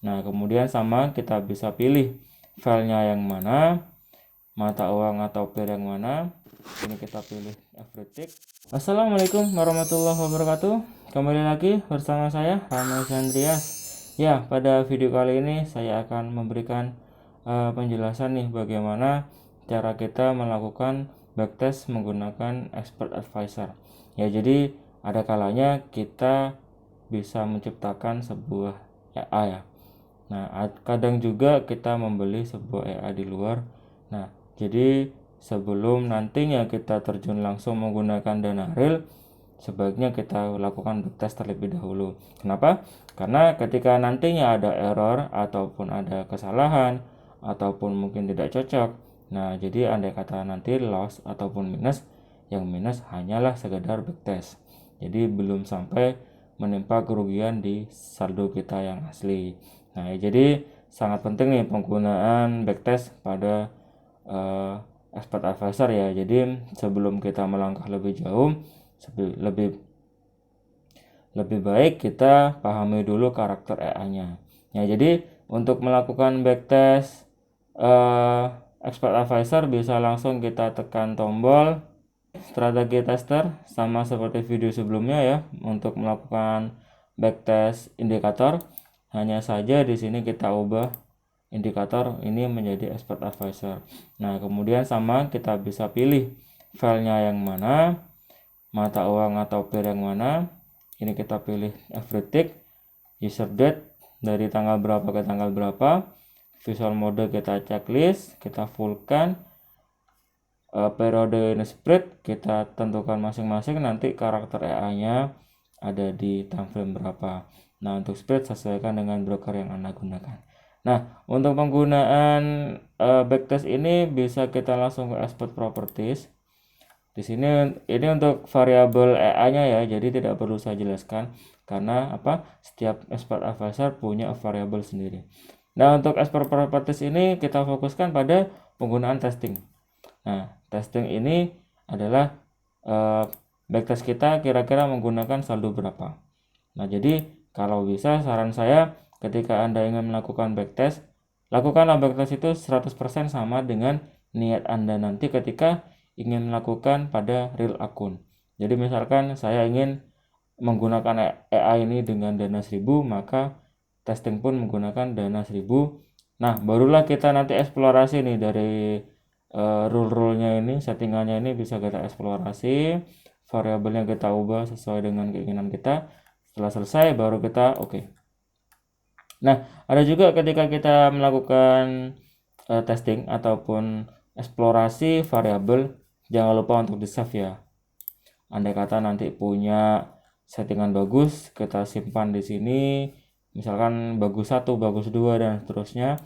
Nah, kemudian sama kita bisa pilih filenya yang mana, mata uang atau pair yang mana. Ini kita pilih everything. Assalamualaikum warahmatullahi wabarakatuh. Kembali lagi bersama saya Rama Andreas. Ya, pada video kali ini saya akan memberikan penjelasan nih bagaimana cara kita melakukan backtest menggunakan expert advisor. Ya, jadi ada kalanya kita bisa menciptakan sebuah AI ya. Nah, kadang juga kita membeli sebuah AI di luar. Nah, jadi sebelum nantinya kita terjun langsung menggunakan dana real, sebaiknya kita lakukan backtest terlebih dahulu. Kenapa? Karena ketika nantinya ada error ataupun ada kesalahan ataupun mungkin tidak cocok, nah jadi andai kata nanti loss ataupun minus, yang minus hanyalah sekedar backtest. Jadi belum sampai menimpa kerugian di saldo kita yang asli. Nah, jadi sangat penting nih penggunaan backtest pada expert advisor ya. Jadi sebelum kita melangkah lebih jauh, lebih lebih baik kita pahami dulu karakter AI-nya. Ya, jadi untuk melakukan backtest expert advisor bisa langsung kita tekan tombol strategi tester sama seperti video sebelumnya ya. Untuk melakukan backtest indikator, hanya saja di sini kita ubah indikator ini menjadi expert advisor. Nah, kemudian sama kita bisa pilih filenya yang mana, mata uang atau pair yang mana. Ini kita pilih everything, user date dari tanggal berapa ke tanggal berapa, visual mode kita checklist, kita fullkan, periode ini spread kita tentukan masing-masing, nanti karakter AI nya ada di time frame berapa. Nah, untuk spread sesuaikan dengan broker yang Anda gunakan. Nah, untuk penggunaan backtest ini bisa kita langsung ke expert properties. Di sini ini untuk variabel AI-nya ya, jadi tidak perlu saya jelaskan karena apa? Setiap expert advisor punya variabel sendiri. Nah, untuk expert properties ini kita fokuskan pada penggunaan testing. Nah, testing ini adalah backtest kita kira-kira menggunakan saldo berapa. Nah, jadi kalau bisa saran saya ketika Anda ingin melakukan backtest, lakukanlah backtest itu 100% sama dengan niat Anda nanti ketika ingin melakukan pada real akun. Jadi misalkan saya ingin menggunakan AI ini dengan dana 1000, maka testing pun menggunakan dana 1000. Nah, barulah kita nanti eksplorasi nih dari rule-rule-nya ini, settingannya ini bisa kita eksplorasi, variabelnya kita ubah sesuai dengan keinginan kita. Setelah selesai baru kita oke. Nah, ada juga ketika kita melakukan testing ataupun eksplorasi variabel, jangan lupa untuk di save ya. Andai kata nanti punya settingan bagus, kita simpan di sini. Misalkan bagus 1, bagus 2 dan seterusnya.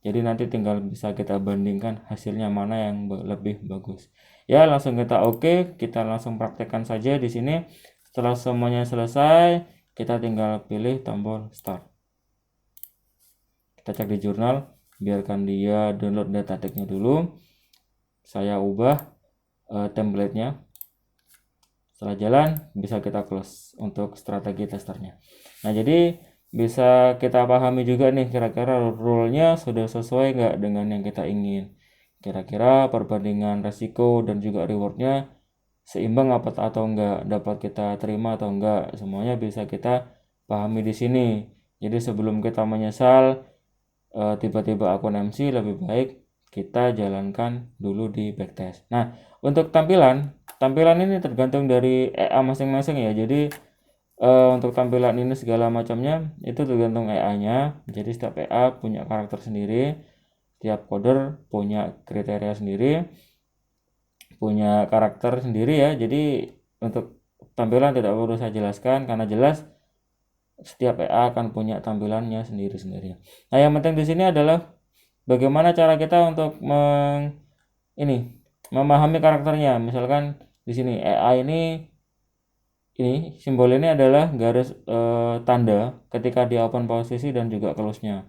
Jadi nanti tinggal bisa kita bandingkan hasilnya mana yang lebih bagus. Ya, langsung kita oke, kita langsung praktekkan saja di sini. Setelah semuanya selesai, kita tinggal pilih tombol start. Kita cek di jurnal, biarkan dia download data tag-nya dulu. Saya ubah template-nya. Setelah jalan bisa kita close untuk strategi testernya. Nah, jadi bisa kita pahami juga nih kira-kira rule-nya sudah sesuai nggak dengan yang kita ingin. Kira-kira perbandingan resiko dan juga rewardnya seimbang apa atau enggak, dapat kita terima atau enggak, semuanya bisa kita pahami di sini. Jadi sebelum kita menyesal tiba-tiba akun MC, lebih baik kita jalankan dulu di backtest. Nah, untuk tampilan ini tergantung dari EA masing-masing ya. Jadi untuk tampilan ini segala macamnya itu tergantung EA-nya. Jadi setiap EA punya karakter sendiri, tiap coder punya kriteria sendiri, punya karakter sendiri ya. Jadi untuk tampilan tidak perlu saya jelaskan karena jelas setiap EA akan punya tampilannya sendiri-sendiri. Nah, yang penting di sini adalah bagaimana cara kita untuk memahami karakternya. Misalkan di sini EA ini simbol ini adalah garis tanda ketika dia open posisi dan juga close-nya.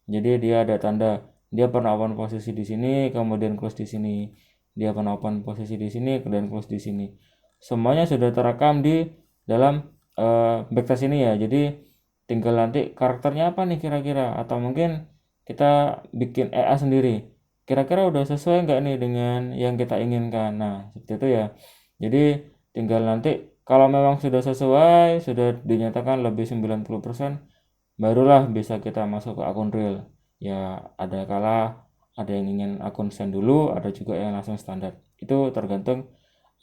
Jadi dia ada tanda dia pernah open posisi di sini, kemudian close di sini. Dia pernah open posisi di sini, kemudian close di sini. Semuanya sudah terekam di dalam backtest ini ya. Jadi tinggal nanti karakternya apa nih kira-kira, atau mungkin kita bikin EA sendiri, kira-kira udah sesuai nggak nih dengan yang kita inginkan. Nah, seperti itu ya. Jadi tinggal nanti kalau memang sudah sesuai, sudah dinyatakan lebih 90%, barulah bisa kita masuk ke akun real. Ya, ada kala ada yang ingin akun send dulu, ada juga yang langsung standar. Itu tergantung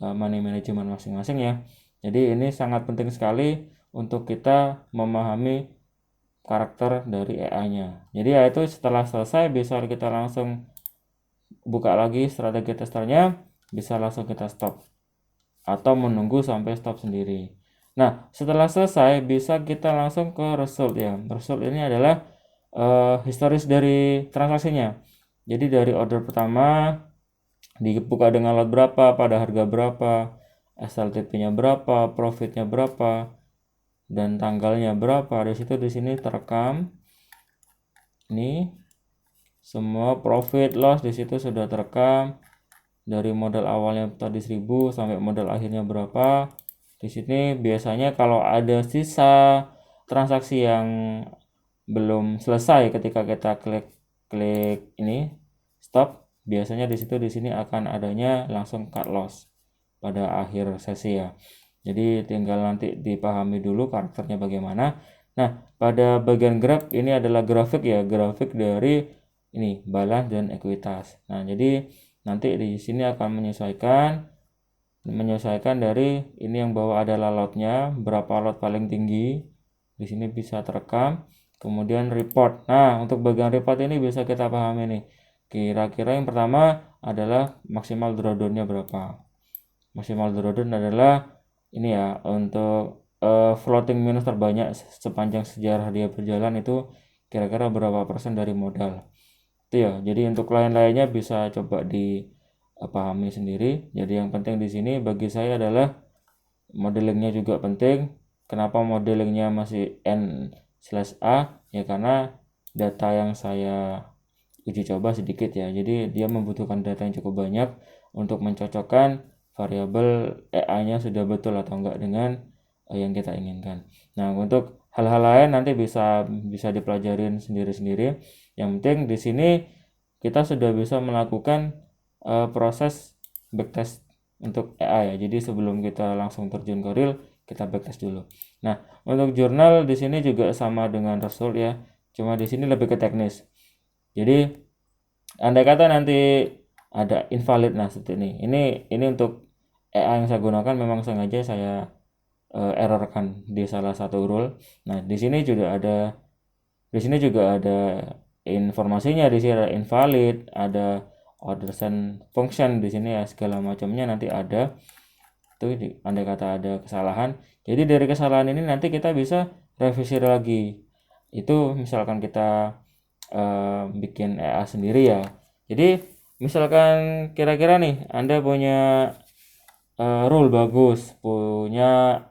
money management masing-masing ya. Jadi ini sangat penting sekali untuk kita memahami karakter dari AI-nya. Jadi ya itu setelah selesai bisa kita langsung buka lagi strategi testernya, bisa langsung kita stop atau menunggu sampai stop sendiri. Nah, setelah selesai bisa kita langsung ke result ya. Result ini adalah historis dari transaksinya. Jadi dari order pertama dibuka dengan lot berapa, pada harga berapa, SLTP-nya berapa, profitnya berapa, dan tanggalnya berapa. Di sini terekam. Ini semua profit loss di situ sudah terekam. Dari modal awalnya tadi 1000 sampai modal akhirnya berapa. Di sini biasanya kalau ada sisa transaksi yang belum selesai ketika kita klik ini stop, biasanya di sini akan adanya langsung cut loss pada akhir sesi ya. Jadi tinggal nanti dipahami dulu karakternya bagaimana. Nah, pada bagian graf ini adalah grafik ya, grafik dari ini balance dan ekuitas. Nah, jadi nanti di sini akan menyesuaikan dari ini yang bawah adalah lotnya, berapa lot paling tinggi. Di sini bisa terekam. Kemudian report. Nah, untuk bagian report ini bisa kita pahami nih. Kira-kira yang pertama adalah maksimal drawdown-nya berapa. Maksimal drawdown adalah ini ya, untuk floating minus terbanyak sepanjang sejarah dia berjalan itu kira-kira berapa persen dari modal. Itu ya. Jadi untuk lain-lainnya bisa coba dipahami sendiri. Jadi yang penting di sini bagi saya adalah modelingnya juga penting. Kenapa modelingnya masih N/A? Ya karena data yang saya uji coba sedikit ya. Jadi dia membutuhkan data yang cukup banyak untuk mencocokkan variabel EA-nya sudah betul atau enggak dengan yang kita inginkan. Nah, untuk hal-hal lain nanti bisa dipelajarin sendiri-sendiri. Yang penting di sini kita sudah bisa melakukan proses backtest untuk EA ya. Jadi sebelum kita langsung terjun ke real, kita backtest dulu. Nah, untuk jurnal di sini juga sama dengan result ya. Cuma di sini lebih ke teknis. Jadi andai kata nanti ada invalid, nah seperti ini. Ini untuk EA yang saya gunakan memang sengaja saya errorkan di salah satu rule. Nah, di sini juga ada informasinya. Di sini ada invalid, ada order send function di sini ya, segala macamnya nanti ada. Itu andai kata ada kesalahan. Jadi dari kesalahan ini nanti kita bisa revisi lagi. Itu misalkan kita bikin EA sendiri ya. Jadi misalkan kira-kira nih Anda punya rule bagus, punya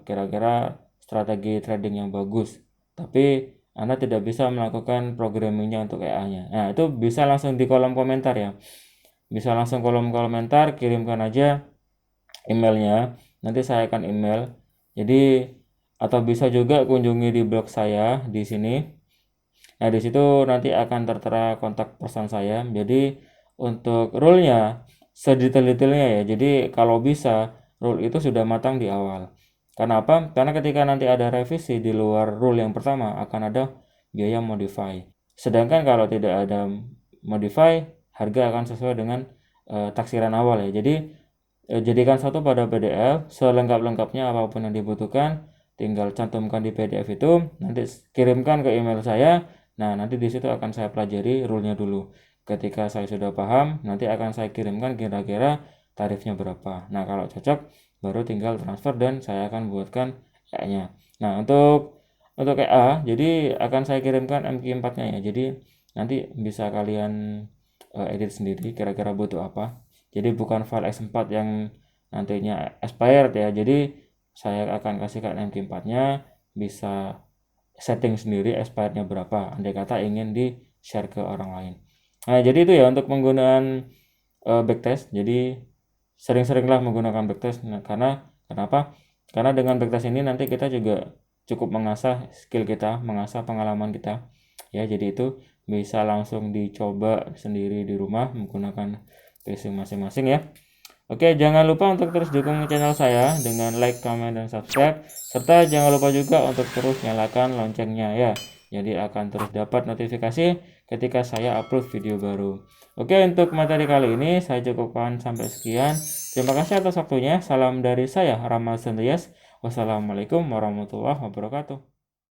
kira-kira strategi trading yang bagus, tapi Anda tidak bisa melakukan programmingnya untuk EA-nya. Nah, itu bisa langsung di kolom komentar ya. Bisa langsung kolom komentar, kirimkan aja emailnya. Nanti saya akan email. Jadi atau bisa juga kunjungi di blog saya di sini. Nah, di situ nanti akan tertera kontak person saya. Jadi untuk rule-nya sedetail-detailnya ya. Jadi kalau bisa rule itu sudah matang di awal. Karena apa? Karena ketika nanti ada revisi di luar rule yang pertama akan ada biaya modify. Sedangkan kalau tidak ada modify, harga akan sesuai dengan taksiran awal ya. Jadi jadikan satu pada PDF selengkap-lengkapnya, apapun yang dibutuhkan tinggal cantumkan di PDF itu, nanti kirimkan ke email saya. Nah, nanti di situ akan saya pelajari rule-nya dulu. Ketika saya sudah paham, nanti akan saya kirimkan kira-kira tarifnya berapa. Nah, kalau cocok baru tinggal transfer dan saya akan buatkan EA-nya. Nah, untuk EA jadi akan saya kirimkan MQ4-nya ya. Jadi nanti bisa kalian edit sendiri kira-kira butuh apa. Jadi bukan file X4 yang nantinya expired ya. Jadi saya akan kasihkan MQ4-nya, bisa setting sendiri expirednya berapa andai kata ingin di share ke orang lain. Nah, jadi itu ya untuk penggunaan backtest. Jadi sering-seringlah menggunakan backtest. Nah, karena kenapa? Karena dengan backtest ini nanti kita juga cukup mengasah skill kita, mengasah pengalaman kita ya. Jadi itu bisa langsung dicoba sendiri di rumah menggunakan PC masing-masing ya. Oke, jangan lupa untuk terus dukung channel saya dengan like, comment, dan subscribe. Serta jangan lupa juga untuk terus nyalakan loncengnya ya. Jadi akan terus dapat notifikasi ketika saya upload video baru. Oke, untuk materi kali ini saya cukupkan sampai sekian. Terima kasih atas waktunya. Salam dari saya, Ramal Sendrias. Wassalamualaikum warahmatullahi wabarakatuh.